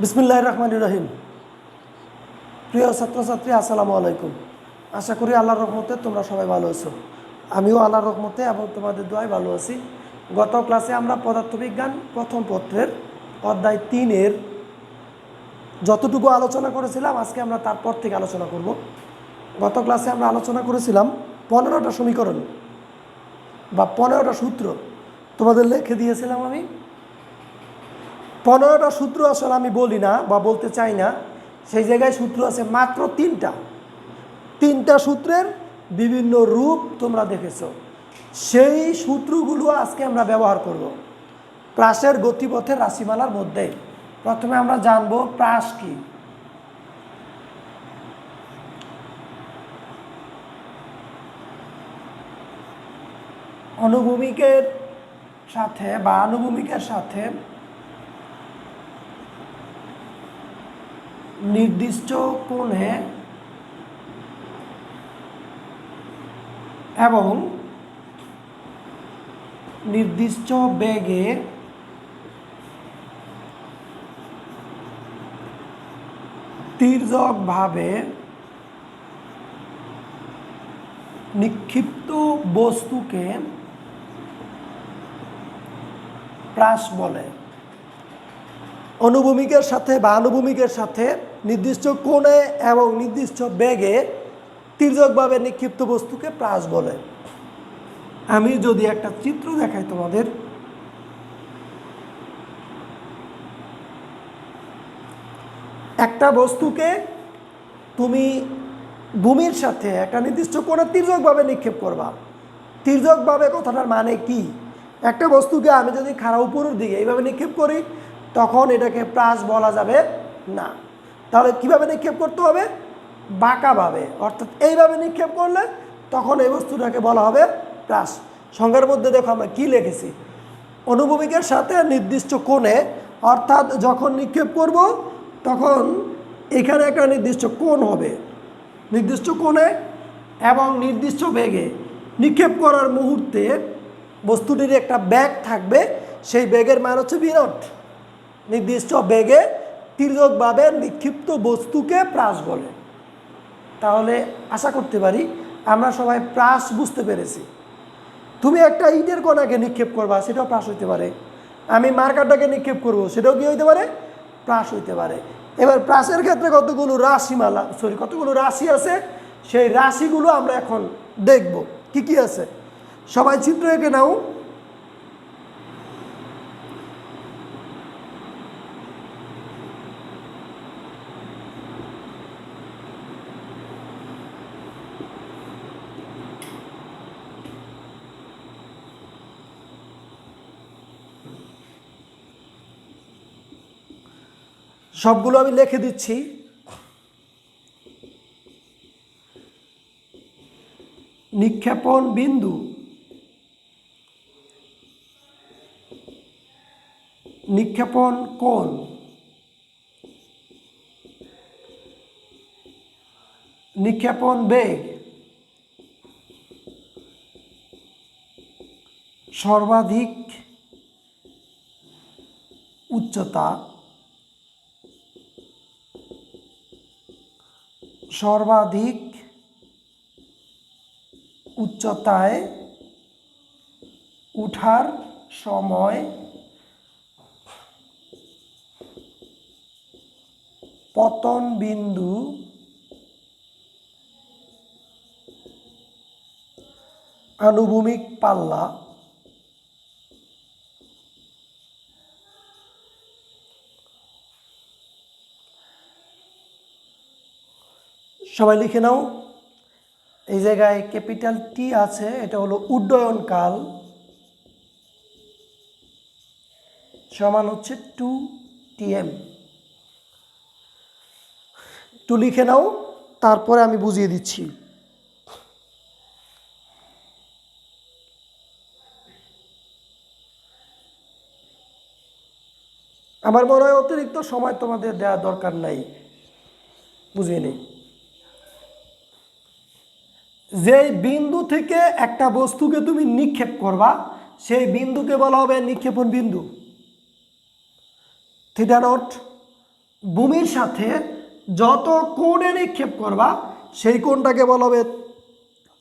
বিসমিল্লাহির রহমানির রহিম। প্রিয় ছাত্রছাত্রী, আসসালামু আলাইকুম। আশা করি আল্লাহর রহমতে তোমরা সবাই ভালো আছো। আমিও আল্লাহর রহমতে এবং তোমাদের দোয়ায় ভালো আছি। গত ক্লাসে আমরা পদার্থবিজ্ঞান প্রথম পত্রের অধ্যায় 3-এর যতটুকু আলোচনা করেছিলাম আজকে আমরা তারপর থেকে আলোচনা করব। গত ক্লাসে আমরা আলোচনা করেছিলাম 15টা সমীকরণ বা 15টা সূত্র তোমাদের লিখে দিয়েছিলাম। আমি 15টা সূত্র আসলে আমি বলি না বা বলতে চাই না, সেই জায়গায় সূত্র আছে মাত্র 3টা সূত্রের বিভিন্ন রূপ তোমরা দেখেছো। সেই সূত্রগুলো আজকে আমরা ব্যবহার করব প্রাসের গতিপথের রাশিমালার মধ্যে। প্রথমে আমরা জানব প্রাস কি। অনুভূমিকের সাথে বা আনুভূমিকের সাথে নির্দিষ্ট কোণে এবং নির্দিষ্ট বেগে তির্যকভাবে নিক্ষিপ্ত বস্তুকে প্রাস বলে। অনুভূমিকের সাথে বা আনুভূমিকের সাথে নির্দিষ্ট কোণে এবং নির্দিষ্ট বেগে তির্যকভাবে নিক্ষিপ্ত বস্তুকে প্রাস বলে। আমি যদি একটা চিত্র দেখাই তোমাদের, একটা বস্তুকে তুমি ভূমির সাথে একটা নির্দিষ্ট কোণে তির্যকভাবে নিক্ষেপ করবা। তির্যকভাবে কথাটার মানে কি? একটা বস্তুকে আমি যদি খাড়া উপরের দিকে এইভাবে নিক্ষেপ করি তখন এটাকে প্রাস বলা যাবে না। তাহলে কিভাবে নিক্ষেপ করতে হবে? বাঁকাভাবে, অর্থাৎ এইভাবে নিক্ষেপ করলে তখন এই বস্তুটাকে বলা হবে প্রাস। সংজ্ঞার মধ্যে দেখো আমরা কি লিখেছি, অনুভূমিকের সাথে নির্দিষ্ট কোণে, অর্থাৎ যখন নিক্ষেপ করব তখন এখানে একটা নির্দিষ্ট কোণ হবে, নির্দিষ্ট কোণে এবং নির্দিষ্ট বেগে নিক্ষেপ করার মুহূর্তে বস্তুটির একটা বেগ থাকবে, সেই বেগের মান হচ্ছে v0। নির্দিষ্ট বেগে তির্যকভাবে নিক্ষিপ্ত বস্তুকে প্রাস বলে। তাহলে আশা করতে পারি আমরা সবাই প্রাস বুঝতে পেরেছি। তুমি একটা ইটের কণাকে নিক্ষেপ করবা, সেটাও প্রাস হইতে পারে। আমি মার্কারটাকে নিক্ষেপ করব, সেটাও কি হইতে পারে? প্রাস হইতে পারে। এবার প্রাসের ক্ষেত্রে কতগুলো রাশি আছে, সেই রাশিগুলো আমরা এখন দেখব কি কি আছে। সবাই চিত্র এঁকে নাও। সবগুলো আমি লিখে দিচ্ছি। নিক্ষেপণ বিন্দু, নিক্ষেপণ কোণ, নিক্ষেপণ বেগ, সর্বাধিক উচ্চতা, সর্বাধিক উচ্চতায় উঠার সময় পতন বিন্দু, আনুভূমিক পাল্লা, সবাই লিখে নাও। এই জায়গায় ক্যাপিটাল টি আছে, এটা হলো উড্ডয়ন কাল, সমান হচ্ছে 2Tm। একটু লিখে নাও, তারপরে আমি বুঝিয়ে দিচ্ছি। আমার মনে হয় অতিরিক্ত সময় তোমাদের দেওয়া দরকার নাই, বুঝিয়ে নেই। যেই বিন্দু থেকে একটা বস্তুকে তুমি নিক্ষেপ করবা সেই বিন্দুকে বলা হবে নিক্ষেপণ বিন্দু। থিটা নট ভূমির সাথে যত কোণে নিক্ষেপ করবা সেই কোণটাকে বলা হবে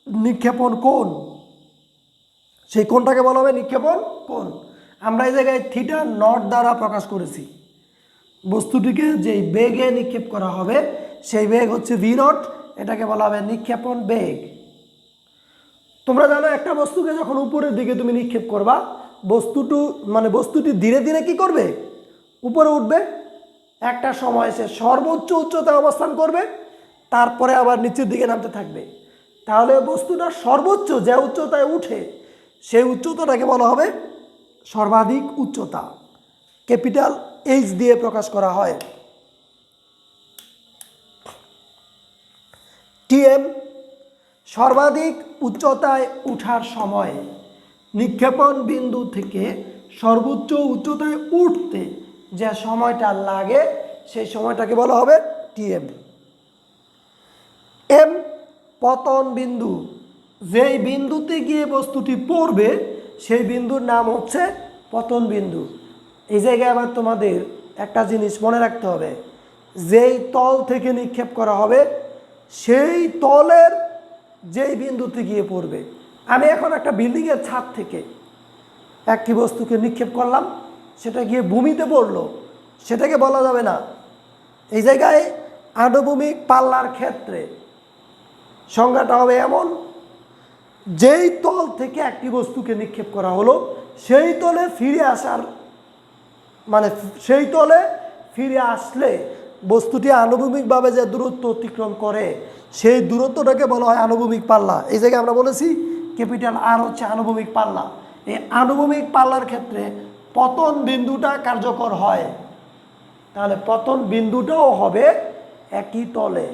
নিক্ষেপণ কোণ। সেই কোণটাকে বলা হবে নিক্ষেপণ কোণ। আমরা এই জায়গায় থিটা নট দ্বারা প্রকাশ করেছি। বস্তুটিকে যেই বেগে নিক্ষেপ করা হবে সেই বেগ হচ্ছে ভি নট, এটাকে বলা হবে নিক্ষেপণ বেগ। তোমরা জানো একটা বস্তুকে যখন উপরের দিকে তুমি নিক্ষেপ করবা বস্তুটি ধীরে ধীরে কি করবে, উপরে উঠবে। একটা সময় সে সর্বোচ্চ উচ্চতায় অবস্থান করবে, তারপরে আবার নিচের দিকে নামতে থাকবে। তাহলে বস্তুটা সর্বোচ্চ যে উচ্চতায় উঠে সেই উচ্চতাটাকে বলা হবে সর্বাধিক উচ্চতা, ক্যাপিটাল এইচ দিয়ে প্রকাশ করা হয়। টিএম সর্বাধিক উচ্চতায় উঠার সময়, নিক্ষেপণ বিন্দু থেকে সর্বোচ্চ উচ্চতায় উঠতে যে সময়টা লাগে সেই সময়টাকে বলা হবে টিএম। এম পতন বিন্দু, যেই বিন্দুতে গিয়ে বস্তুটি পড়বে সেই বিন্দুর নাম হচ্ছে পতন বিন্দু। এই জায়গায় আবার তোমাদের একটা জিনিস মনে রাখতে হবে, যেই তল থেকে নিক্ষেপ করা হবে সেই তলের যেই বিন্দুতে গিয়ে পড়বে। আমি এখন একটা বিল্ডিংয়ের ছাদ থেকে একটি বস্তুকে নিক্ষেপ করলাম, সেটা গিয়ে ভূমিতে পড়লো, সেটাকে বলা যাবে না। এই জায়গায় আনুভূমিক পাল্লার ক্ষেত্রে সংজ্ঞাটা হবে এমন, যেই তল থেকে একটি বস্তুকে নিক্ষেপ করা হলো সেই তলে ফিরে আসার সেই তলে ফিরে আসলে বস্তুটি আনুভূমিকভাবে যে দূরত্ব অতিক্রম করে সেই দূরত্বটাকে বলা হয় আনুভূমিক পাল্লা। এই জায়গায় আমরা বলেছি ক্যাপিটাল আর হচ্ছে আনুভূমিক পাল্লা। এই আনুভূমিক পাল্লার ক্ষেত্রে পতন বিন্দুটা কার্যকর হয়। তাহলে পতন বিন্দুটাও হবে একই তলে,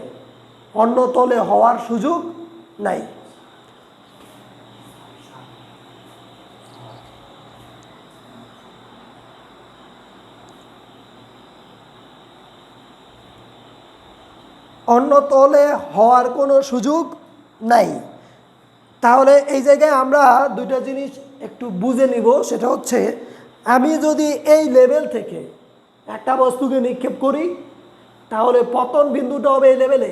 অন্য তলে হওয়ার সুযোগ নাই। অন্য তলে হওয়ার কোনো সুযোগ নাই। তাহলে এই জায়গায় আমরা দুইটা জিনিস একটু বুঝে নিব, সেটা হচ্ছে আমি যদি এই লেভেল থেকে একটা বস্তুকে নিক্ষেপ করি তাহলে পতন বিন্দুটা হবে এই লেভেলে,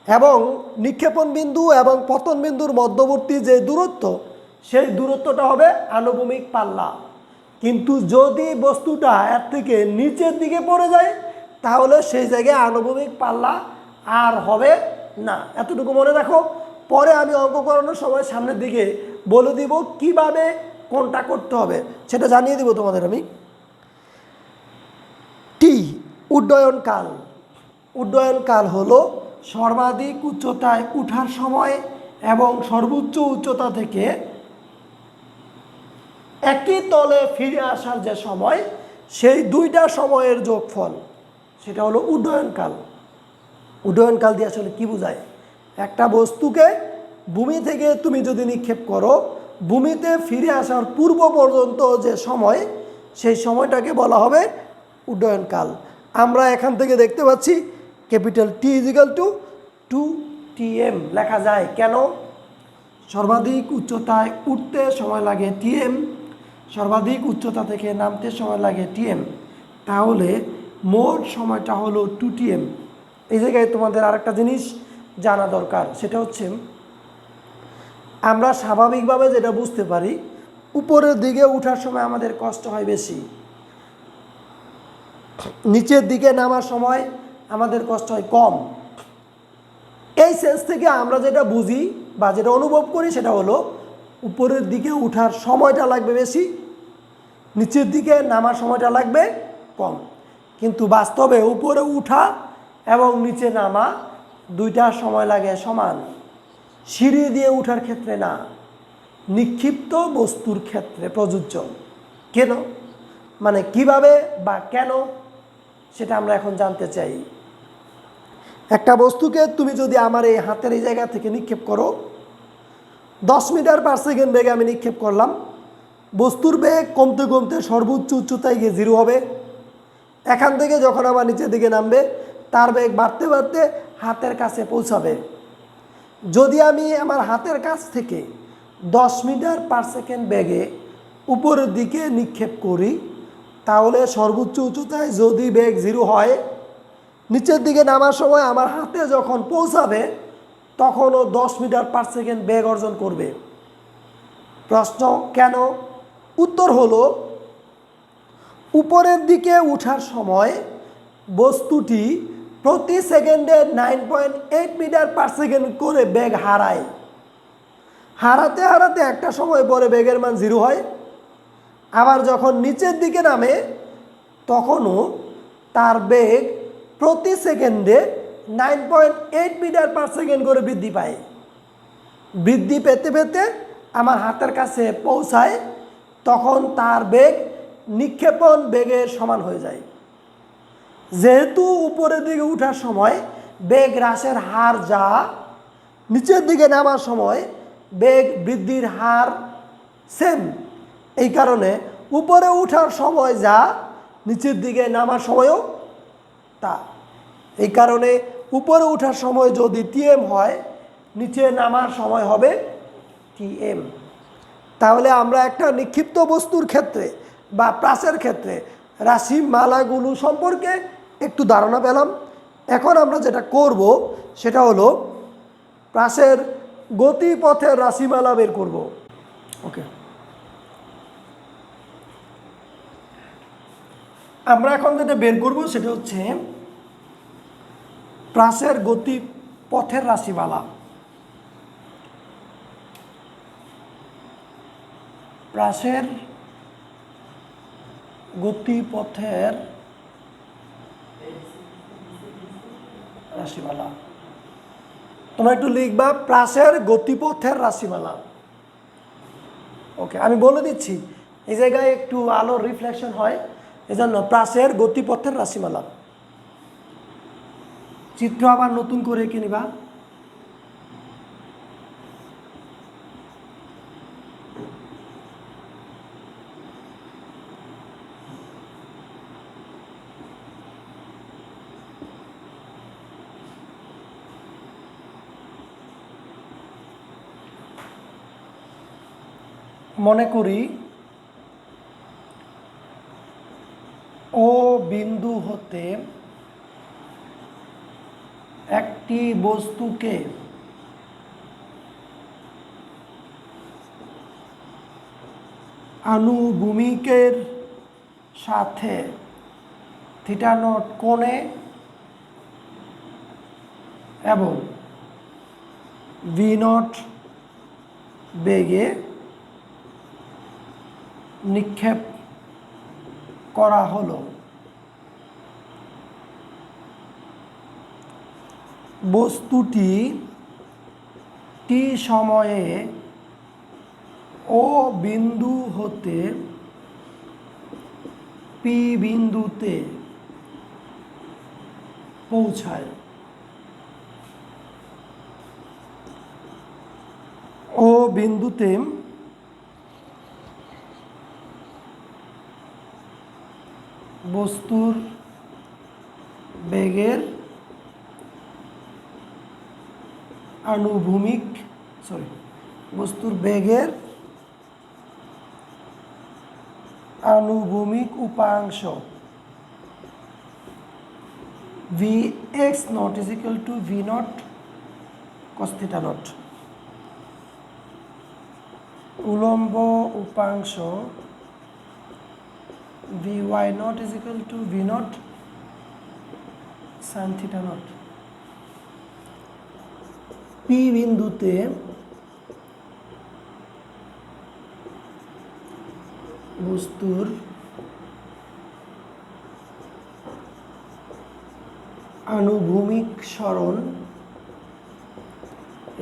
এবং নিক্ষেপণ বিন্দু এবং পতন বিন্দুর মধ্যবর্তী যে দূরত্ব সেই দূরত্বটা হবে আনুভূমিক পাল্লা। কিন্তু যদি বস্তুটা এর থেকে নিচের দিকে পড়ে যায় তাহলে সেই জায়গায় আনুভূমিক পাল্লা আর হবে না। এতটুকু মনে রাখো, পরে আমি অঙ্ক করানোর সময় সামনের দিকে বলে দিব কিভাবে কোনটা করতে হবে, সেটা জানিয়ে দিব তোমাদের আমি। টি উড্ডয়নকাল। উড্ডয়নকাল হলো সর্বাধিক উচ্চতায় উঠার সময় এবং সর্বোচ্চ উচ্চতা থেকে একই তলে ফিরে আসার যে সময়, সেই দুইটা সময়ের যোগফল, সেটা হলো উড্ডয়নকাল। উড্ডয়নকাল দিয়ে আসলে কী বোঝায়? একটা বস্তুকে ভূমি থেকে তুমি যদি নিক্ষেপ করো, ভূমিতে ফিরে আসার পূর্ব পর্যন্ত যে সময়, সেই সময়টাকে বলা হবে উড্ডয়নকাল। আমরা এখান থেকে দেখতে পাচ্ছি capital T is equal two 2Tm লেখা যায়। কেন? সর্বাধিক উচ্চতায় উঠতে সময় লাগে Tm, সর্বাধিক উচ্চতা থেকে নামতে সময় লাগে Tm, তাহলে মোট সময়টা হলো 2Tm। এই জায়গায় তোমাদের আরেকটা জিনিস জানা দরকার, সেটা হচ্ছে আমরা স্বাভাবিকভাবে যেটা বুঝতে পারি, উপরের দিকে ওঠার সময় আমাদের কষ্ট হয় বেশি, নিচের দিকে নামার সময় আমাদের কষ্ট হয় কম। এই সেন্স থেকে আমরা যেটা বুঝি বা যেটা অনুভব করি সেটা হলো উপরের দিকে ওঠার সময়টা লাগবে বেশি, নিচের দিকে নামার সময়টা লাগবে কম। কিন্তু বাস্তবে উপরে উঠা এবং নিচে নামা দুইটার সময় লাগে সমান। সিঁড়ি দিয়ে ওঠার ক্ষেত্রে না, নিক্ষিপ্ত বস্তুর ক্ষেত্রে প্রযোজ্য। কেন, মানে কিভাবে বা কেন, সেটা আমরা এখন জানতে চাই। একটা বস্তুকে তুমি যদি আমার এই হাতের এই জায়গা থেকে নিক্ষেপ করো, 10 মিটার পার সেকেন্ড বেগে আমি নিক্ষেপ করলাম, বস্তুর বেগ কমতে কমতে সর্বোচ্চ উচ্চতায় গিয়ে 0 হবে। এখান থেকে যখন আবার নিচের দিকে নামবে তার বেগ বাড়তে বাড়তে হাতের কাছে পৌঁছাবে। যদি আমি আমার হাতের কাছ থেকে 10 মিটার পার সেকেন্ড বেগে উপরের দিকে নিক্ষেপ করি, তাহলে সর্বোচ্চ উচ্চতায় যদি বেগ 0 হয়, নিচের দিকে নামার সময় আমার হাতে যখন পৌঁছাবে তখনও 10 মিটার পার সেকেন্ড বেগ অর্জন করবে। প্রশ্ন কেন? উত্তর হলো, উপরের দিকে ওঠার সময় বস্তুটি প্রতি সেকেন্ডে 9.8 মিটার পার সেকেন্ড করে বেগ হারায়। হারাতে হারাতে একটা সময় পরে বেগের মান 0 হয়। আবার যখন নিচের দিকে নামে তখনও তার বেগ প্রতি সেকেন্ডে 9.8 মিটার পার সেকেন্ড করে বৃদ্ধি পায়। বৃদ্ধি পেতে পেতে আমার হাতের কাছে পৌঁছায়, তখন তার বেগ নিক্ষেপণ বেগের সমান হয়ে যায়। যেহেতু উপরের দিকে ওঠার সময় বেগ হ্রাসের হার যা, নিচের দিকে নামার সময় বেগ বৃদ্ধির হার সেম। এই কারণে উপরে ওঠার সময় যা, নিচের দিকে নামার সময়ও তা। এই কারণে উপরে ওঠার সময় যদি টিএম হয়, নিচে নামার সময় হবে টিএম। তাহলে আমরা একটা নিক্ষিপ্ত বস্তুর ক্ষেত্রে বা প্রাসের ক্ষেত্রে রাশিমালাগুলো সম্পর্কে একটু ধারণা পেলাম। এখন আমরা যেটা করব সেটা হলো প্রাসের গতিপথের রাশিমালা বের করব। ওকে, আমরা এখন যেটা বের করব সেটা হচ্ছে প্রাসের গতিপথের রাশিমালা। প্রাসের গতিপথের রাশিমালা। তোমরা একটু লিখবা প্রাসের গতিপথের রাশিমালা। ওকে, আমি বলে দিচ্ছি, এই জায়গায় একটু আলোর রিফ্লেকশন হয়, এজন্য প্রাসের গতিপথের রাশিমালা। চিত্র আবার নতুন করে এঁকে নিবা। মনে করি ও বিন্দু হতে একটি বস্তুকে আনুভূমিকের সাথে θ0 কোণে এবং v0 বেগে নিক্ষেপ করা হলো। বস্তুটি টি সময়ে ও বিন্দু হতে পি বিন্দুতে পৌঁছায়। ও বিন্দুতে বস্তুর বেগের আনুভূমিক উপাংশ Vx not is equal to V naught cos theta naught, উলম্ব উপাংশ Vy naught is equal to V naught sin theta naught। P বিন্দুতে বস্তুর আনুভূমিক সরণ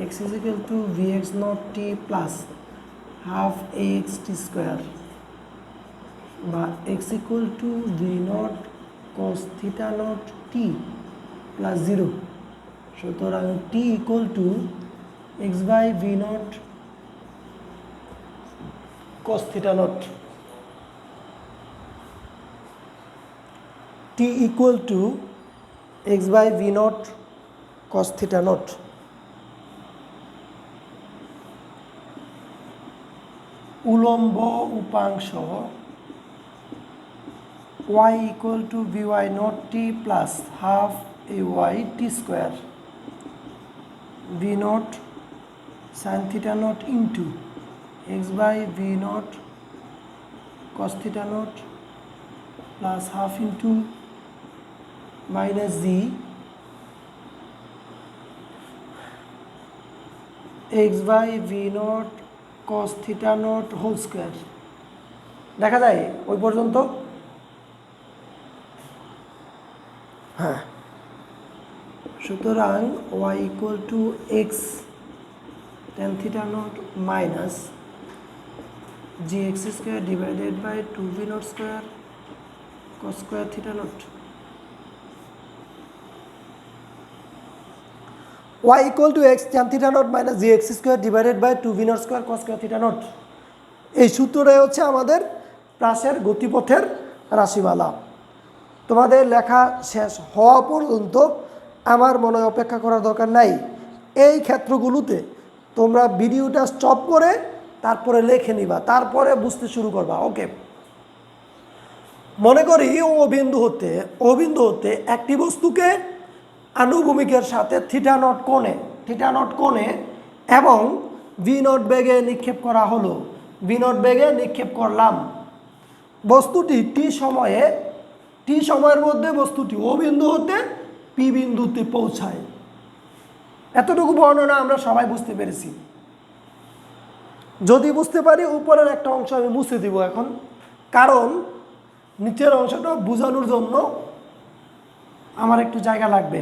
x is equal to Vx naught t plus half ax t square বা x equal to V naught cos theta naught t plus 0। সুতরাং t equal to x by V naught cos theta naught, t equal to x by V naught cos theta naught। উলম্ব উপাংশ y equal to vy naught t plus half ay t square v naught sin theta naught into x by v naught cos theta naught plus half into minus z x by v naught cos theta naught whole square। দেখা যায় ওই পর্যন্ত? হ্যাঁ, সুতরাং y equal to x tan theta naught minus gx square divided by 2v naught square cos square theta naught। y equal to x tan theta naught minus gx square divided by 2v naught square cos square theta naught। এই সূত্রটাই হচ্ছে আমাদের প্রাসের গতিপথের রাশিমালা। তোমাদের লেখা শেষ হওয়া পর্যন্ত আমার মনে হয় অপেক্ষা করার দরকার নাই। এই ক্ষেত্রগুলোতে তোমরা ভিডিওটা স্টপ করে তারপরে লিখে নিবা, তারপরে বুঝতে শুরু করবা। ওকে, মনে করি ও বিন্দু হতে একটি বস্তুকে আনুভূমিকের সাথে থিটা নট কোণে এবং ভি নট বেগে নিক্ষেপ করা হলো। ভি নট বেগে নিক্ষেপ করলাম। বস্তুটি টি সময়ের মধ্যে বস্তুটি ও বিন্দু হতে পি বিন্দুতে পৌঁছায়। এতটুকু বর্ণনা আমরা সবাই বুঝতে পেরেছি। যদি বুঝতে পারি উপরের একটা অংশ আমি মুছে দিব এখন, কারণ নিচের অংশটা বোঝানোর জন্য আমার একটু জায়গা লাগবে।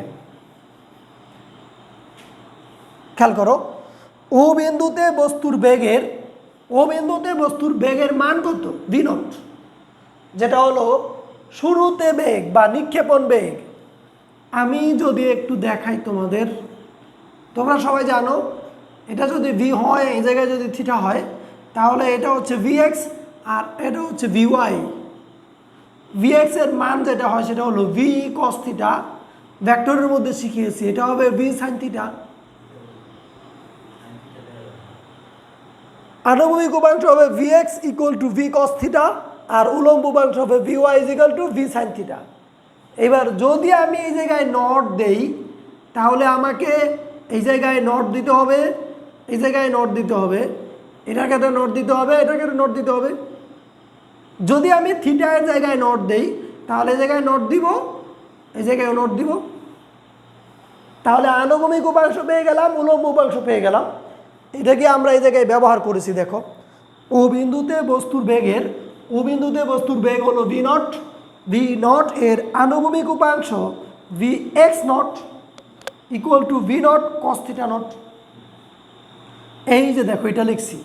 খেয়াল করো, ও বিন্দুতে বস্তুর বেগের মান কত? ভি নট, যেটা হলো শুরুতে বেগ বা নিক্ষেপণ বেগ। আমি যদি একটু দেখাই তোমাদের, তোমরা সবাই জানো এটা যদি ভি হয়, এই জায়গায় যদি থিটা হয়, তাহলে এটা হচ্ছে ভিএক্স আর এটা হচ্ছে ভিওয়াই। ভিএক্স এর মান যেটা হয় সেটা হলো ভি কস থিটা, ভেক্টরের মধ্যে শিখিয়েছি, এটা হবে ভি সাইন থিটা। আনুভূমিক উপাংশ হবে V X equal to V cos theta আর উলম্ব উপাংশ হবে V Y equal to V sine theta. এবার যদি আমি এই জায়গায় নট দেই, তাহলে আমাকে এই জায়গায় নট দিতে হবে, এই জায়গায় নট দিতে হবে, এটার ক্ষেত্রে নট দিতে হবে, এটার ক্ষেত্রে নট দিতে হবে। যদি আমি থিটার জায়গায় নট দেই, তাহলে এই জায়গায় নট দিব, এই জায়গায় নট দিব। তাহলে আনুভূমিক উপাংশ পেয়ে গেলাম, উলম্ব উপাংশ পেয়ে গেলাম। এটাকে আমরা এই জায়গায় ব্যবহার করেছি। দেখো, ও বিন্দুতে বস্তুর বেগ হলো ভি নট এর আনুভূমিক উপাংশ V X naught equal to V naught cos theta naught. এই যে দেখো, এটা লিখছি।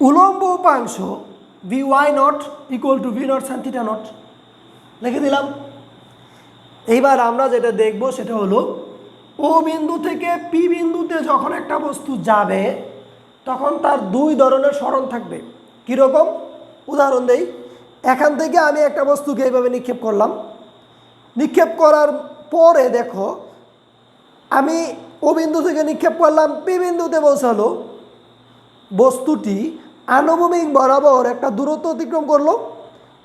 উলম্ব উপাংশ V Y naught equal to V naught sine theta naught লিখে দিলাম। এইবার আমরা যেটা দেখব সেটা হলো ও বিন্দু থেকে পি বিন্দুতে যখন একটা বস্তু যাবে তখন তার দুই ধরনের সরণ থাকবে। কীরকম? উদাহরণ দেই। এখান থেকে আমি একটা বস্তুকে এইভাবে নিক্ষেপ করলাম। নিক্ষেপ করার পরে দেখো, আমি ও বিন্দু থেকে নিক্ষেপ করলাম, পি বিন্দুতে পৌঁছালো। বস্তুটি আনুভূমিক বরাবর একটা দূরত্ব অতিক্রম করলো,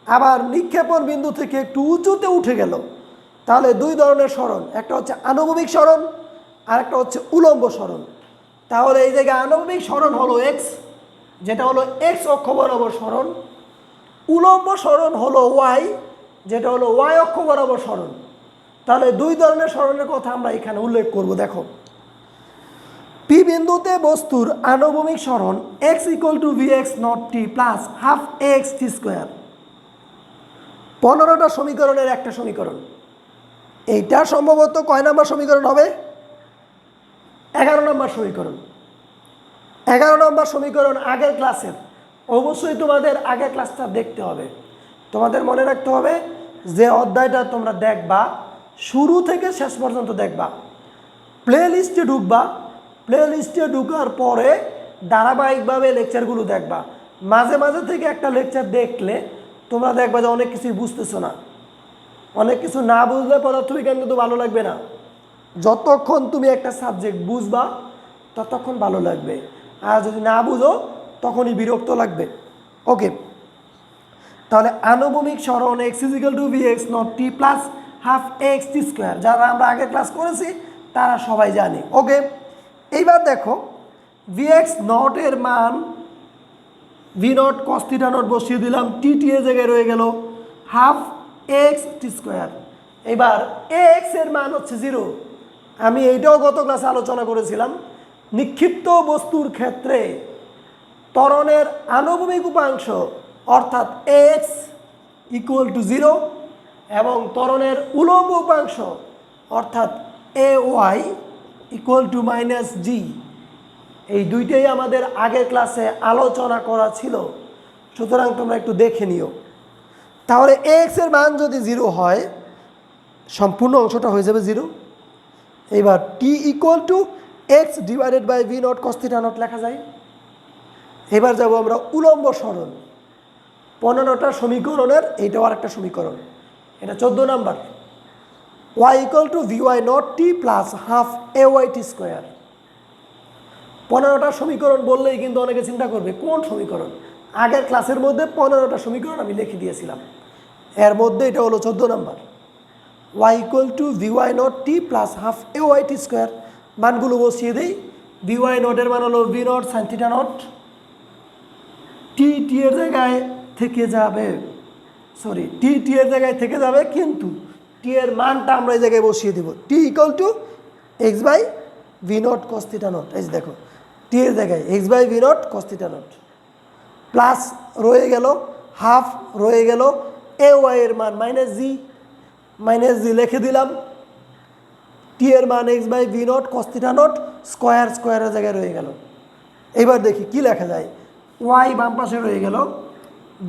আবার নিক্ষেপণ বিন্দু থেকে একটু উঁচুতে উঠে গেল। তাহলে দুই ধরনের সরণ, একটা হচ্ছে আনুভূমিক সরণ আর একটা হচ্ছে উলম্ব সরণ। তাহলে এই জায়গায় আনুভূমিক সরণ হলো এক্স, যেটা হলো এক্স অক্ষ বরাবর সরণ। উলম্ব সরণ হলো ওয়াই, যেটা হলো ওয়াই অক্ষ বরাবর সরণ। তাহলে দুই ধরনের সরণের কথা আমরা এখানে উল্লেখ করব। দেখো, পি বিন্দুতে বস্তুর আনুভূমিক সরণ X equal to V X naught T plus half X T square. 15টা সমীকরণের একটা সমীকরণ। এইটা সম্ভবত কয় নাম্বার সমীকরণ হবে? 11 নম্বর সমীকরণ। 11 নম্বর সমীকরণ আগের ক্লাসের। অবশ্যই তোমাদের আগের ক্লাসটা দেখতে হবে। তোমাদের মনে রাখতে হবে যে অধ্যায়টা তোমরা দেখবা শুরু থেকে শেষ পর্যন্ত দেখবা। প্লে লিস্টে ঢুকবা, প্লে লিস্টে ঢুকার পরে ধারাবাহিকভাবে লেকচারগুলো দেখবা। মাঝে মাঝে থেকে একটা লেকচার দেখলে তোমরা দেখবা যে অনেক কিছুই বুঝতেছো না। অনেক কিছু না বুঝলে পদার্থবিজ্ঞান কিন্তু ভালো লাগবে না। যতক্ষণ তুমি একটা সাবজেক্ট বুঝবা ততক্ষণ ভালো লাগবে, আর যদি না বুঝো তখনই বিরক্ত লাগবে। ওকে, তাহলে আনুভূমিক সরণ X is equal to V X naught T plus half X T square, যারা আমরা আগের ক্লাস করেছি তারা সবাই জানি। ওকে, এইবার দেখো ভি এক্স নটের মান V naught cos theta not বসিয়ে দিলাম, টি টি এর জায়গায় রয়ে গেল হাফ এক্স টি স্কোয়ার। এবার এক্স এর মান হচ্ছে 0। আমি এইটাও গত ক্লাসে আলোচনা করেছিলাম, নিক্ষিপ্ত বস্তুর ক্ষেত্রে ত্বরণের আনুভূমিক উপাংশ অর্থাৎ এক্স ইকুয়াল টু 0 এবং ত্বরণের উলম্ব উপাংশ অর্থাৎ A Y equal two minus জি, এই দুইটাই আমাদের আগের ক্লাসে আলোচনা করা ছিল, সুতরাং তোমরা একটু দেখে নিও। তাহলে এক্স এর মান যদি 0 হয় সম্পূর্ণ অংশটা হয়ে যাবে 0। এবার T equal to X divided by V naught cos theta naught লেখা যায়। এবার যাব আমরা উলম্ব সরণ, 15টা সমীকরণের এইটাও আরেকটা সমীকরণ, এটা 14 number. Y equal to V Y naught T plus half A Y T square. 15টা সমীকরণ বললেই কিন্তু অনেকে চিন্তা করবে কোন সমীকরণ, আগের ক্লাসের মধ্যে 15টা সমীকরণ আমি লিখে দিয়েছিলাম, এর মধ্যে এটা হলো 14 number. Y equal to V Y naught T plus half A Y T square, মানগুলো বসিয়ে দিই। ভি ওয়াই নটের মান হলো V naught sine theta naught, T T এর জায়গায় থেকে যাবে, সরি টি টি এর জায়গায় থেকে যাবে, কিন্তু টি এর মানটা আমরা এই জায়গায় বসিয়ে দেব, T equal to X by V naught cos theta naught. এই যে দেখো টি এর জায়গায় X by V naught cos theta naught, plus রয়ে গেল হাফ, রয়ে গেল এ ওয়াই এর মান মাইনাস জি লিখে দিলাম, টি এর মান X by V naught cos theta naught square, স্কোয়ারের জায়গায় রয়ে গেল। এবার দেখি কি লেখা যায়, ওয়াই বাম পাশে রয়ে গেল,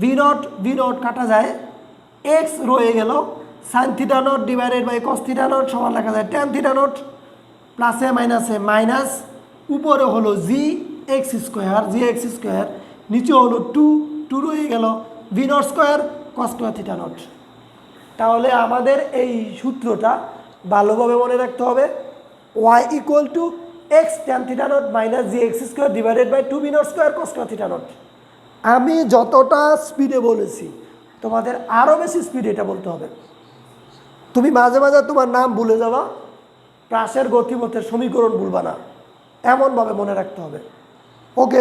ভি নট কাটা যায়, এক্স রয়ে গেল, sine theta naught divided by cos theta naught সমান লেখা যায় ট্যান থিটা নট, প্লাসে মাইনাসে মাইনাস, উপরে হলো জি এক্স স্কোয়ার, নিচে হলো টু রয়ে গেল, V naught square cos square theta naught. তাহলে আমাদের এই সূত্রটা ভালোভাবে মনে রাখতে হবে, Y equal to X tan theta naught minus G X square divided by two V naught square cos square theta naught. আমি যতটা স্পিডে বলেছি তোমাদের আরও বেশি স্পিডে এটা বলতে হবে। তুমি মাঝে মাঝে তোমার নাম ভুলে যাবা, প্রাসের গতিপথের সমীকরণ ভুলবা না, এমনভাবে মনে রাখতে হবে। ওকে,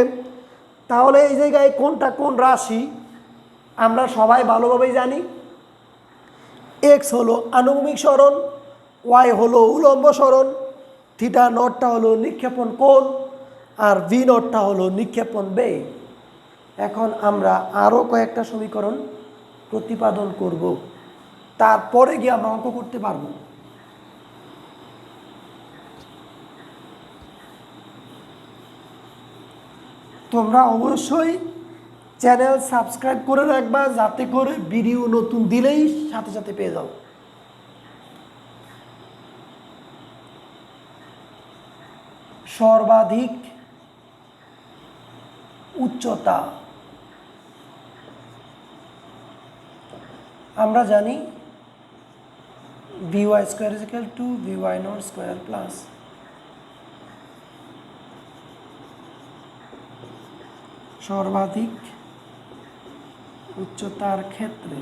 তাহলে এই জায়গায় কোনটা কোন রাশি আমরা সবাই ভালোভাবেই জানি। এক্স হলো আনুভূমিক সরণ, ওয়াই হলো উলম্ব সরণ, থিটা নটটা হলো নিক্ষেপণ কোণ, আর ভি নটটা হলো নিক্ষেপণ বেগ। এখন আমরা আরও কয়েকটা সমীকরণ প্রতিপাদন করব, তারপরে গিয়ে আমরা অঙ্ক করতে পারবো। তোমরা অবশ্যই চ্যানেল সাবস্ক্রাইব করে রাখবা, যাতে করে ভিডিও নতুন দিলেই সাথে সাথে পেয়ে যাও। সর্বাধিক উচ্চতা আমরা জানি V Y square is equal to V Y naught square plus সর্বাধিক উচ্চতার ক্ষেত্রে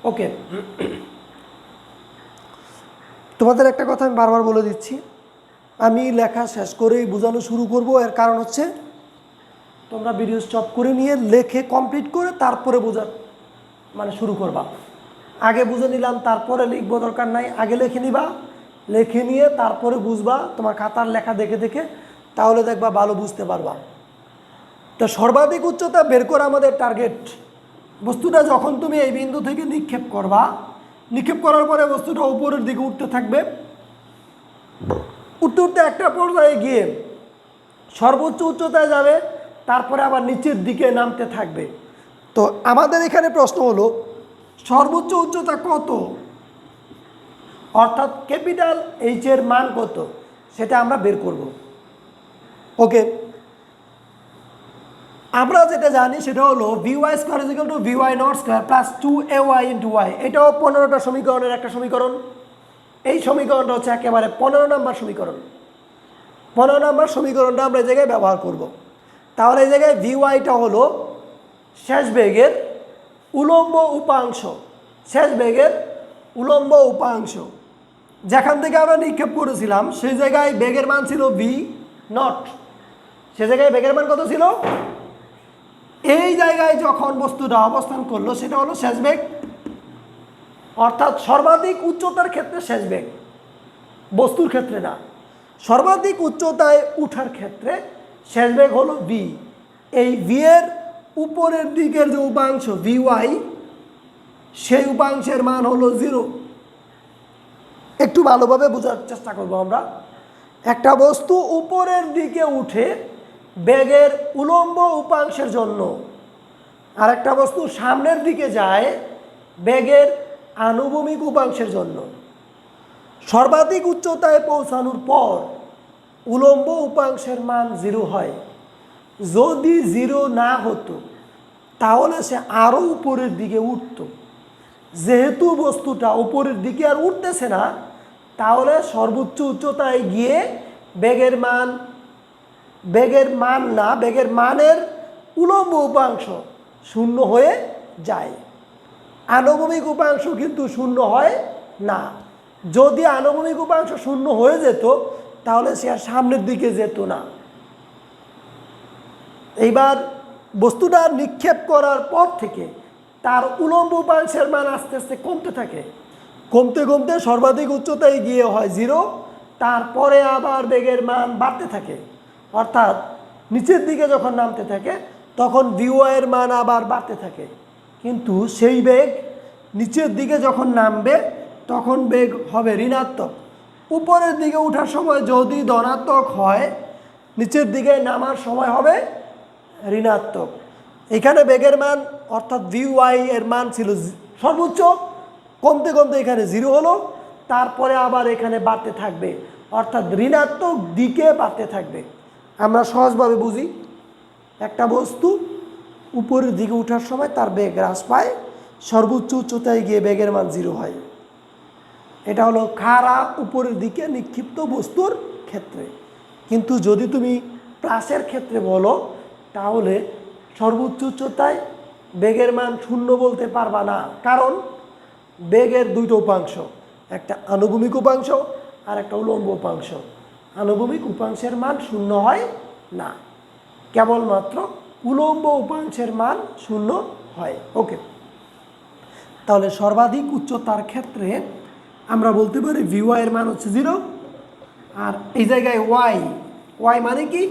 ওকে, তোমাদের একটা কথা আমি বারবার বলে দিচ্ছি, আমি লেখা শেষ করেই বোঝানো শুরু করব। এর কারণ হচ্ছে তোমরা ভিডিও স্টপ করে নিয়ে লেখে কমপ্লিট করে তারপরে বোঝার মানে শুরু করবা। আগে বুঝে নিলাম তারপরে লিখবো দরকার নাই, আগে লিখে নিবা, লিখে নিয়ে তারপরে বুঝবা তোমার খাতার লেখা দেখে দেখে, তাহলে দেখবা ভালো বুঝতে পারবা। তো সর্বাধিক উচ্চতা বের করা আমাদের টার্গেট। বস্তুটা যখন তুমি এই বিন্দু থেকে নিক্ষেপ করবা, নিক্ষেপ করার পরে বস্তুটা উপরের দিকে উঠতে থাকবে, উঠতে উঠতে একটা পর্যায়ে গিয়ে সর্বোচ্চ উচ্চতায় যাবে, তারপরে আবার নিচের দিকে নামতে থাকবে। তো আমাদের এখানে প্রশ্ন হলো সর্বোচ্চ উচ্চতা কত, অর্থাৎ ক্যাপিটাল এইচ এর মান কত, সেটা আমরা বের করব। ওকে, আমরা যেটা জানি সেটা হলো vy square is equal two vy not square plus 2ay into y। এটাও 15টা সমীকরণের একটা সমীকরণ। এই সমীকরণটা হচ্ছে একেবারে 15 নম্বর সমীকরণ। 15 নম্বর সমীকরণটা আমরা এই জায়গায় ব্যবহার করব। তাহলে এই জায়গায় vyটা হলো শেষ বেগের উলম্ব উপাংশ, শেষ বেগের উলম্ব উপাংশ। যেখান থেকে আমরা নিক্ষেপ করেছিলাম সেই জায়গায় বেগের মান ছিল v নট, সে জায়গায় বেগের মান কত ছিল? এই জায়গায় যখন বস্তুটা অবস্থান করলো সেটা হলো শেষ বেগ, অর্থাৎ সর্বাধিক উচ্চতার ক্ষেত্রে শেষ বেগ, বস্তুর ক্ষেত্রে না। সর্বাধিক উচ্চতায় উঠার ক্ষেত্রে শেষ বেগ হলো v। এই v এর উপরের দিকের যে উপাংশ vy, সেই উপাংশের মান হলো 0। একটু ভালোভাবে বোঝার চেষ্টা করব আমরা। একটা বস্তু উপরের দিকে উঠে বেগের উলম্ব উপাংশের জন্য, আর একটা বস্তু সামনের দিকে যায় বেগের আনুভূমিক উপাংশের জন্য। সর্বাধিক উচ্চতায় পৌঁছানোর পর উলম্ব উপাংশের মান 0 হয়। যদি 0 না হতো তাহলে সে আরও উপরের দিকে উঠত। যেহেতু বস্তুটা উপরের দিকে আর উঠতেছে না, তাহলে সর্বোচ্চ উচ্চতায় গিয়ে বেগের মান না, বেগের মানের উলম্ব উপাংশ 0 হয়ে যায়। আনুভূমিক উপাংশ কিন্তু 0 হয় না। যদি আনুভূমিক উপাংশ 0 হয়ে যেত তাহলে সে আর সামনের দিকে যেত না। এইবার বস্তুটা নিক্ষেপ করার পর থেকে তার উলম্ব উপাংশের মান আস্তে আস্তে কমতে থাকে, কমতে কমতে সর্বাধিক উচ্চতায় গিয়ে হয় 0। তারপরে আবার বেগের মান বাড়তে থাকে, অর্থাৎ নিচের দিকে যখন নামতে থাকে তখন vy এর মান আবার বাড়তে থাকে। কিন্তু সেই বেগ নিচের দিকে যখন নামবে তখন বেগ হবে ঋণাত্মক। উপরের দিকে ওঠার সময় যদি ধনাত্মক হয়, নিচের দিকে নামার সময় হবে ঋণাত্মক। এখানে বেগের মান অর্থাৎ vy এর মান ছিল সর্বোচ্চ, কমতে কমতে এখানে 0 হলো, তারপরে আবার এখানে বাড়তে থাকবে, অর্থাৎ ঋণাত্মক দিকে বাড়তে থাকবে। আমরা সহজভাবে বুঝি, একটা বস্তু উপরের দিকে ওঠার সময় তার বেগ হ্রাস পায়, সর্বোচ্চ উচ্চতায় গিয়ে বেগের মান 0 হয়। এটা হলো খাড়া উপরের দিকে নিক্ষিপ্ত বস্তুর ক্ষেত্রে। কিন্তু যদি তুমি প্লাসের ক্ষেত্রে বলো তাহলে সর্বোচ্চ উচ্চতায় বেগের মান 0 বলতে পারবা না, কারণ বেগের দুইটা উপাংশ, একটা আনুভূমিক উপাংশ আর একটা উলম্ব উপাংশ। আনুভূমিক উপাংশের মান 0 হয় না, কেবলমাত্র উলম্ব উপাংশের মান 0 হয়। ওকে, তাহলে সর্বাধিক উচ্চতার ক্ষেত্রে আমরা বলতে পারি vy এর মান হচ্ছে 0। আর এই জায়গায় y মানে কি?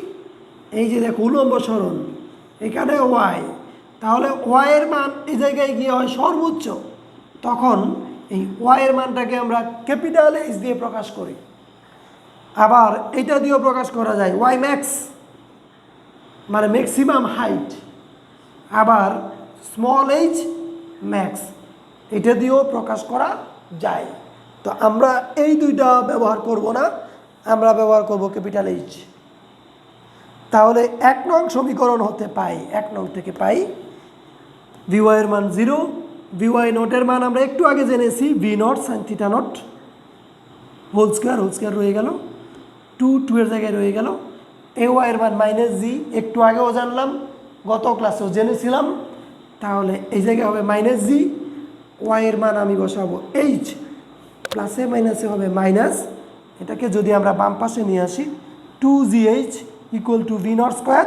এই যে দেখো উলম্ব সরণ, এখানে y, তাহলে y এর মান এই জায়গায় গিয়ে হয় সর্বোচ্চ। তখন এই y এর মানটাকে আমরা ক্যাপিটাল H দিয়ে প্রকাশ করি। আবার এটা দিয়েও প্রকাশ করা যায়, y ম্যাক্স মানে ম্যাক্সিমাম হাইট, আবার স্মল h ম্যাক্স, এটা দিয়েও প্রকাশ করা যায়। তো আমরা এই দুইটা ব্যবহার করব না, আমরা ব্যবহার করব ক্যাপিটাল H। তাহলে 1 নং সমীকরণ হতে পাই, 1 নং থেকে পাই vy এর মান 0, vy নটের মান আমরা একটু আগে জেনেছি v naught sin theta naught whole square রয়ে গেল, 2 এর জায়গায় রয়ে গেল। ay এর মান -g, একটু আগেও জানলাম, গত ক্লাসেও জেনেছিলাম। তাহলে এই জায়গায় হবে -g, y এর মান আমি বসাবো h, প্লাসে মাইনাসে হবে মাইনাস। এটাকে যদি আমরা বাম পাশে নিয়ে আসি 2gh equal to v naught square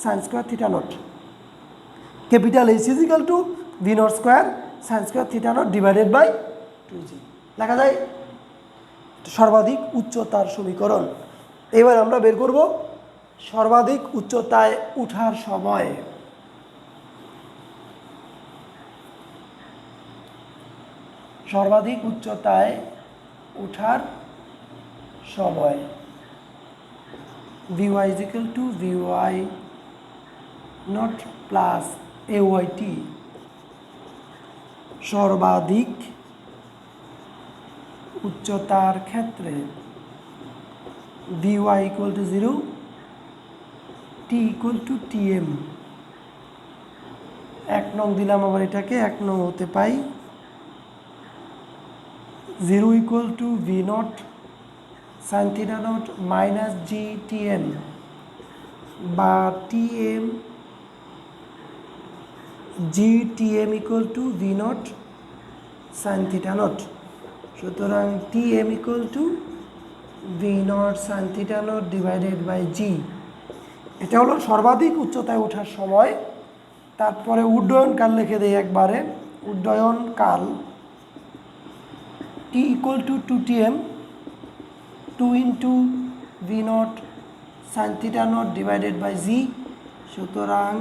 sine square theta naught. Capital H is equal to V naught square sine square theta naught divided by 2g লেখা যায় সর্বাধিক উচ্চতার সমীকরণ। এবার আমরা বের করব সর্বাধিক উচ্চতায় উঠার সময়। সর্বাধিক উচ্চতায় উঠার সময় vy is equal to vy not plus ayt। সর্বাধিক উচ্চতার ক্ষেত্রে vy equal to 0, t equal to tm। 1 নং দিলাম, আবার এটাকে 1 নং হতে পাই 0 equal to v naught sin theta naught minus g tm বা tm g tm equal to v naught sin theta naught। সুতরাং tm equal to v naught sin theta naught divided by g। এটা হলো সর্বাধিক উচ্চতায় ওঠার সময়। তারপরে উড্ডয়নকাল লিখে দেই একবারে। উড্ডয়নকাল t equal to 2tm 2 into v naught sin theta naught divided by g। সুতরাং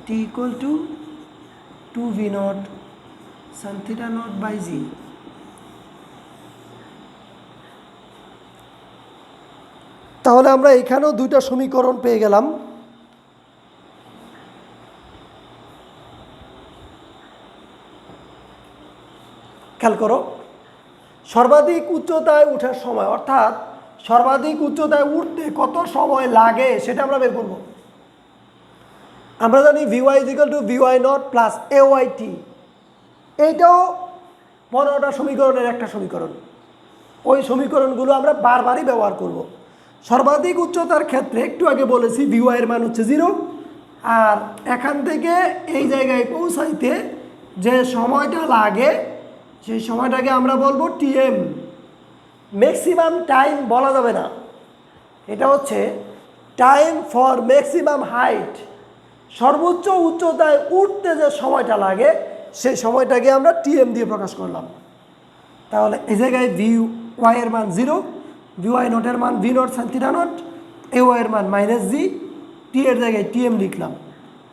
t equal to 2 v naught sin theta naught by g। তাহলে আমরা এখানেও দুইটা সমীকরণ পেয়ে গেলাম। খেয়াল করো, সর্বাধিক উচ্চতায় ওঠার সময় অর্থাৎ সর্বাধিক উচ্চতায় উঠতে কত সময় লাগে সেটা আমরা বের করব। আমরা জানি vy is equal to vy naught plus ayt। এইটাও 15টা সমীকরণের একটা সমীকরণ। ওই সমীকরণগুলো আমরা বারবারই ব্যবহার করব। সর্বাধিক উচ্চতার ক্ষেত্রে একটু আগে বলেছি vy এর মান হচ্ছে 0, আর এখান থেকে এই জায়গায় পৌঁছাইতে যে সময়টা লাগে সেই সময়টাকে আমরা বলবো tm। ম্যাক্সিমাম টাইম বলা যাবে না, এটা হচ্ছে টাইম ফর ম্যাক্সিমাম হাইট। সর্বোচ্চ উচ্চতায় উঠতে যে সময়টা লাগে সেই সময়টাকে আমরা tm দিয়ে প্রকাশ করলাম। তাহলে এই জায়গায় vy এর মান 0, vy নট এর মান v naught sin theta naught, ay এর মান মাইনাস g, t এর জায়গায় tm লিখলাম।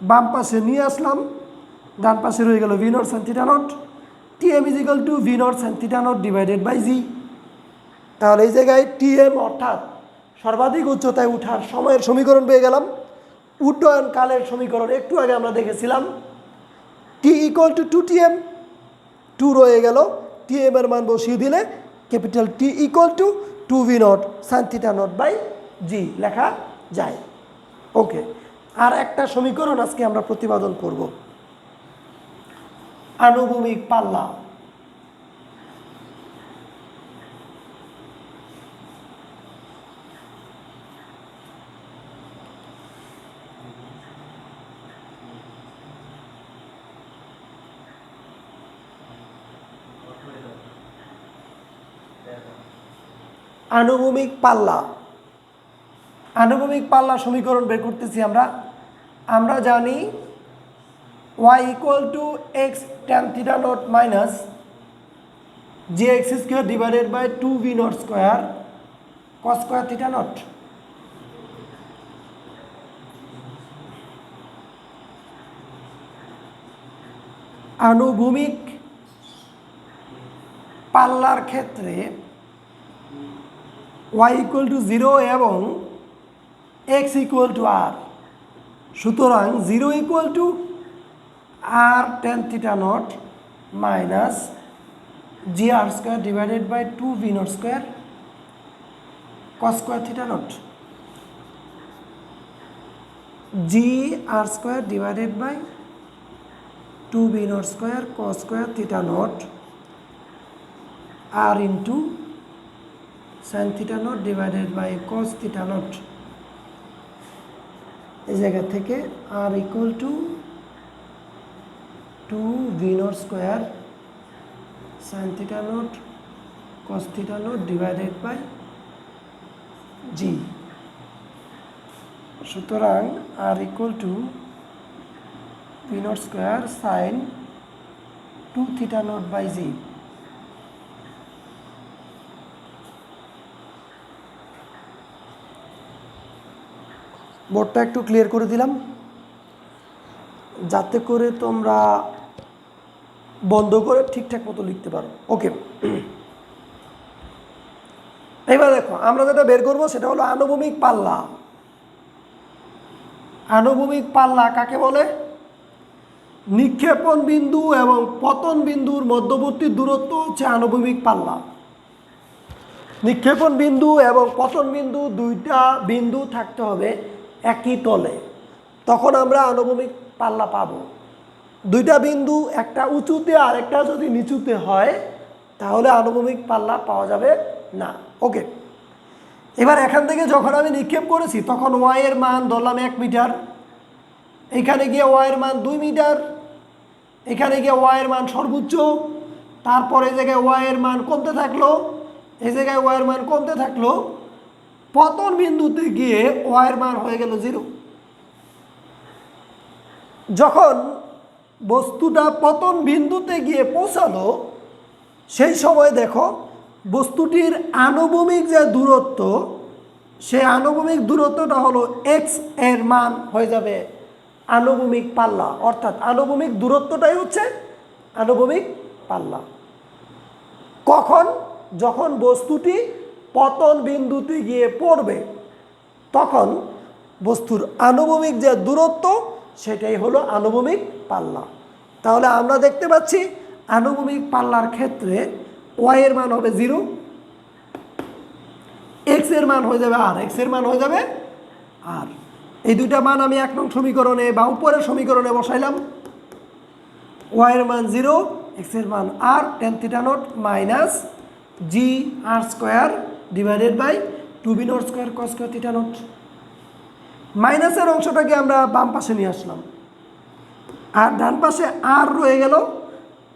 বাম পাশে নিয়ে আসলাম, ডান পাশে রয়ে গেল v naught sin theta naught, tm is equal to v naught sin theta naught divided by g। তাহলে এই জায়গায় tm অর্থাৎ সর্বাধিক উচ্চতায় উঠার সময়ের সমীকরণ পেয়ে গেলাম। উড্ডয়নকালের সমীকরণ একটু আগে আমরা দেখেছিলাম, t equal to 2tm, 2 রয়ে গেল, tm এর মান বসিয়ে দিলে capital T equal to 2v naught sin theta naught by g লেখা যায়। ওকে, আর একটা সমীকরণ আজকে আমরা প্রতিপাদন করব, আনুভূমিক পাল্লা। আনুভূমিক পাল্লা, আনুভূমিক পাল্লা সমীকরণ বের করতেছি আমরা। আমরা জানি y equal to x tan theta naught minus jx square divided by 2v naught square cos square theta naught। আনুভূমিক পাল্লার ক্ষেত্রে y equal to 0 এবং x equal to r। সুতরাং 0 equal to r tan theta naught minus gr square divided by 2v naught square cos square theta naught, gr square divided by 2v naught square cos square theta naught r into sin theta naught divided by cos theta naught। এই জায়গা থেকে r equal to 2v naught square sin theta naught cos theta naught divided by g। সুতরাং আর equal to P naught square sine 2 theta naught by G. বোর্ডটা একটু clear করে দিলাম যাতে করে তোমরা বন্ধ করে ঠিকঠাক মতো লিখতে পারো। ওকে, এবার দেখো আমরা যেটা বের করবো সেটা হলো আনুভূমিক পাল্লা। আনুভূমিক পাল্লা কাকে বলে? নিক্ষেপণ বিন্দু এবং পতন বিন্দুর মধ্যবর্তী দূরত্ব হচ্ছে আনুভূমিক পাল্লা। নিক্ষেপণ বিন্দু এবং পতন বিন্দু দুইটা বিন্দু থাকতে হবে একই তলে, তখন আমরা আনুভূমিক পাল্লা পাবো। দুইটা বিন্দু একটা উঁচুতে আর একটা যদি নিচুতে হয় তাহলে আনুভূমিক পাল্লা পাওয়া যাবে না। ওকে, এবার এখান থেকে যখন আমি নিক্ষেপ করেছি তখন ওয়াই এর মান ধরলাম 1 মিটার, এখানে গিয়ে ওয়াই এর মান 2 মিটার, এখানে গিয়ে ওয়াই এর মান সর্বোচ্চ, তারপরে এই জায়গায় ওয়াই এর মান কমতে থাকলো, এই জায়গায় ওয়াই এর মান কমতে থাকলো, পতন বিন্দুতে গিয়ে ওয়াই এর মান হয়ে গেল 0। যখন বস্তুটা পতন বিন্দুতে গিয়ে পৌঁছালো সেই সময় দেখো বস্তুটির আনুভূমিক যে দূরত্ব, সেই আনুভূমিক দূরত্বটা হলো এক্স এর মান হয়ে যাবে আনুভূমিক পাল্লা, অর্থাৎ আনুভূমিক দূরত্বটাই হচ্ছে আনুভূমিক পাল্লা। কখন? যখন বস্তুটি পতন বিন্দুতে গিয়ে পড়বে তখন বস্তুর আনুভূমিক যে দূরত্ব সেটাই হলো আনুভূমিক পাল্লা। তাহলে আমরা দেখতে পাচ্ছি আনুভূমিক পাল্লার ক্ষেত্রে ওয়াই এর মান হবে 0, এক্স এর মান হয়ে যাবে আর, এক্স এর মান হয়ে যাবে আর। এই দুইটা মান আমি 1 নং সমীকরণে বা উপরের সমীকরণে বসাইলাম। ওয়াই এর মান 0, এক্স এর মান R, tan theta naught minus G R square divided by 2b naught square cos square theta naught. মাইনাসের অংশটাকে আমরা বাম পাশে নিয়ে আসলাম, আর ডান পাশে আর রয়ে গেল,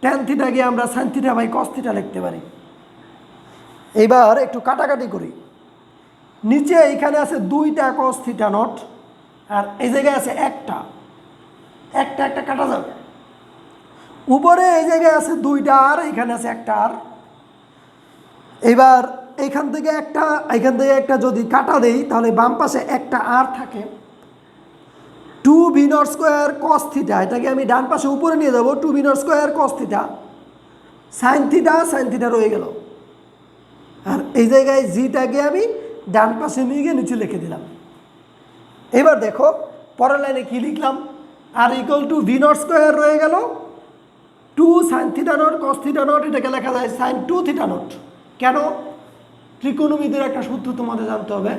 tan থিটাকে আমরা sine theta by cos theta লিখতে পারি। এবার একটু কাটাকাটি করি। নিচে এইখানে আছে 2টা কস থিটা নট, আর এই জায়গায় আছে একটা কাটা যাবে। উপরে এই জায়গায় আছে 2টা আর, এখানে আছে একটা আর। এবার এইখান থেকে একটা যদি কাটা দেই তাহলে বাম পাশে একটা আর থাকে। 2b naught square cos theta, এটাকে আমি ডান পাশে উপরে নিয়ে যাব, 2b naught square cos theta, sine theta রয়ে গেল। আর এই জায়গায় জিটাকে আমি ডান পাশে নিয়ে গিয়ে নিচে লিখে দিলাম। এবার দেখো পরের লাইনে কি লিখলাম, R equal to V naught square রয়ে গেল 2 sine theta naught cos theta naught, এটাকে লেখা যায় সাইন 2 থিটা নট। কেন? ত্রিকোণমিতির একটা সূত্র তোমাদের জানতে হবে,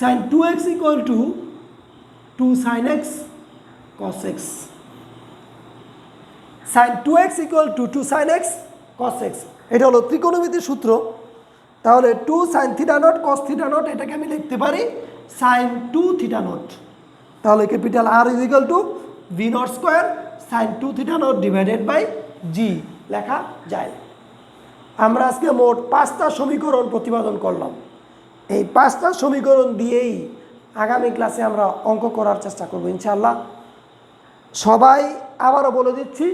sine 2x equal to 2 sine X cos X. Sine 2x equal to 2 sine X cos X, এটা হলো ত্রিকোণমিতির সূত্র। তাহলে 2 sine theta naught cos theta naught, এটাকে আমি লিখতে পারি সাইন 2 থিটা নট। তাহলে capital R is equal to V naught square sine 2 theta naught divided by G লেখা যায়। আমরা আজকে মোট 5টা সমীকরণ প্রতিপাদন করলাম। এই 5টা সমীকরণ দিয়েই আগামী ক্লাসে আমরা অঙ্ক করার চেষ্টা করব ইনশাআল্লাহ। সবাই আবারও বলে দিচ্ছি,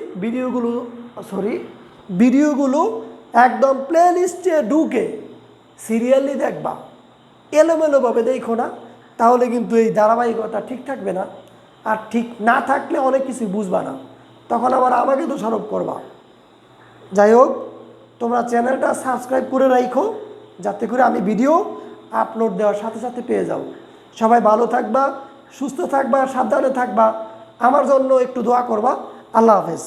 ভিডিওগুলো একদম প্লে লিস্টে ঢুকে সিরিয়ালি দেখবা, এলোমেলোভাবে দেখো না, তাহলে কিন্তু এই ধারাবাহিকতা ঠিক থাকবে না। আর ঠিক না থাকলে অনেক কিছু বুঝবা না, তখন আবার আমাকে দোষারোপ করবা। যাই হোক, তোমরা চ্যানেলটা সাবস্ক্রাইব করে রাখো যাতে করে আমি ভিডিও আপলোড দেওয়ার সাথে সাথে পেয়ে যাও। সবাই ভালো থাকবা, সুস্থ থাকবা, সাবধানে থাকবা, আমার জন্য একটু দোয়া করবা। আল্লাহ হাফেজ।